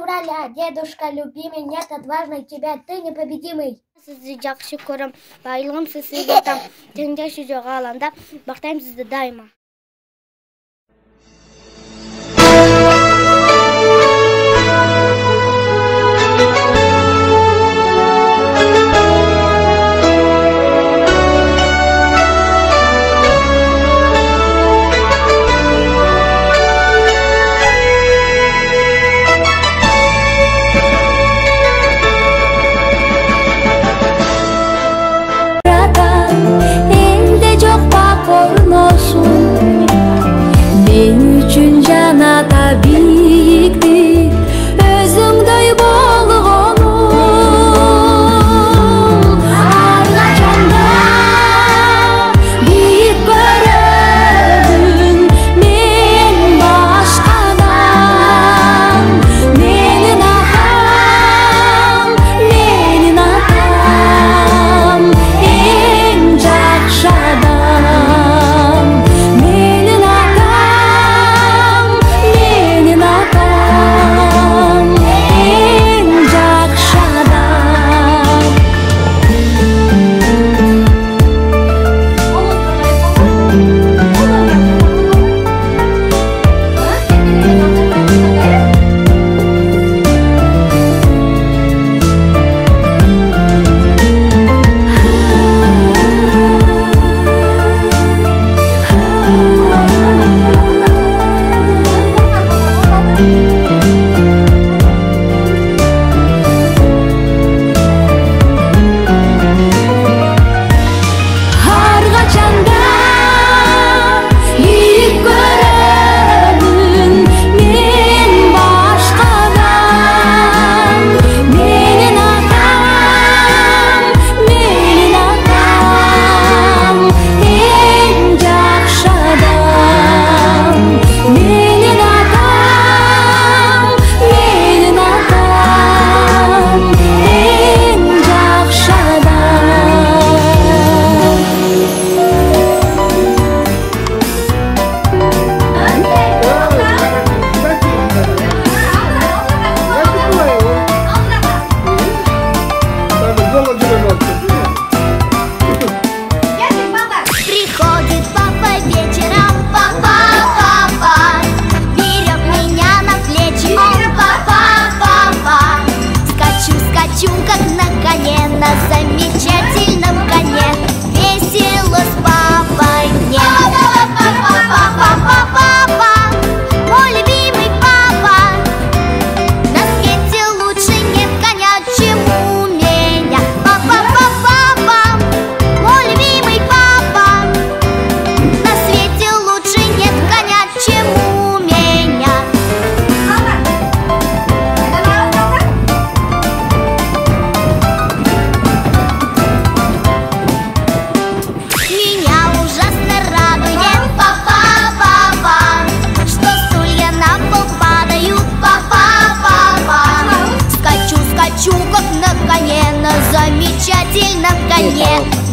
Ураля, дедушка любимый, нет отважный тебя, ты непобедимый. Сізді жақсы көрім, байлығым сізге там, теңде жүзі ғаланда, бақтайым сізді дайма.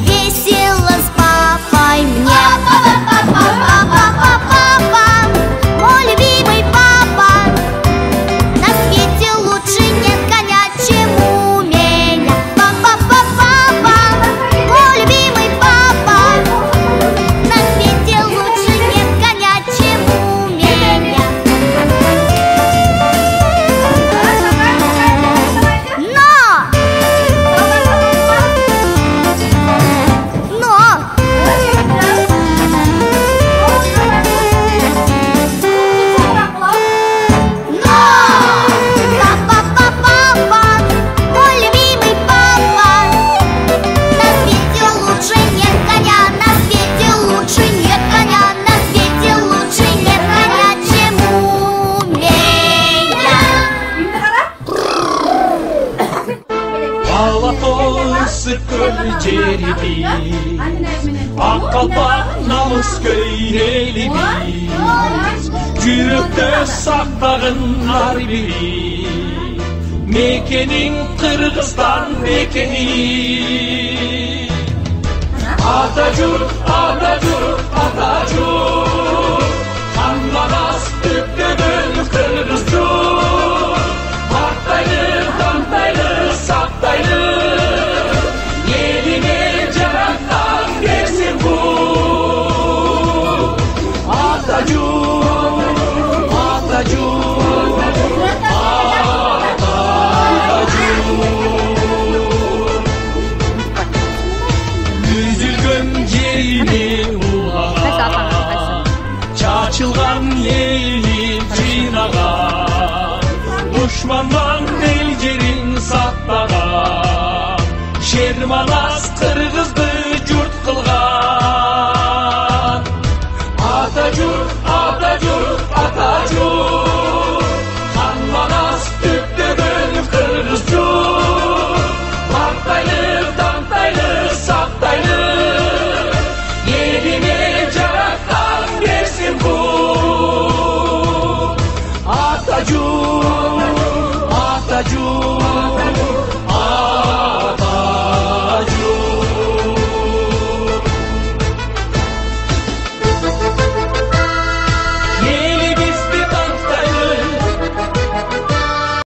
Весело с папой мне. Мой любимый папа, на свете лучше нет коня, чем у меня. Мой любимый папа, на свете лучше нет коня, чем у меня. Cerbi, akapak namız köyleli bir, Yürekte saklağın harbi, Mekenin Kırgızstan mekeni. Atacur, Atacur, Atacur, Anlamaz tüptüdün Kırgızcur, Düşmandan el yerin saklagan, Şermanas Kırgızdı jurt kılgan. Atatürk, Atatürk,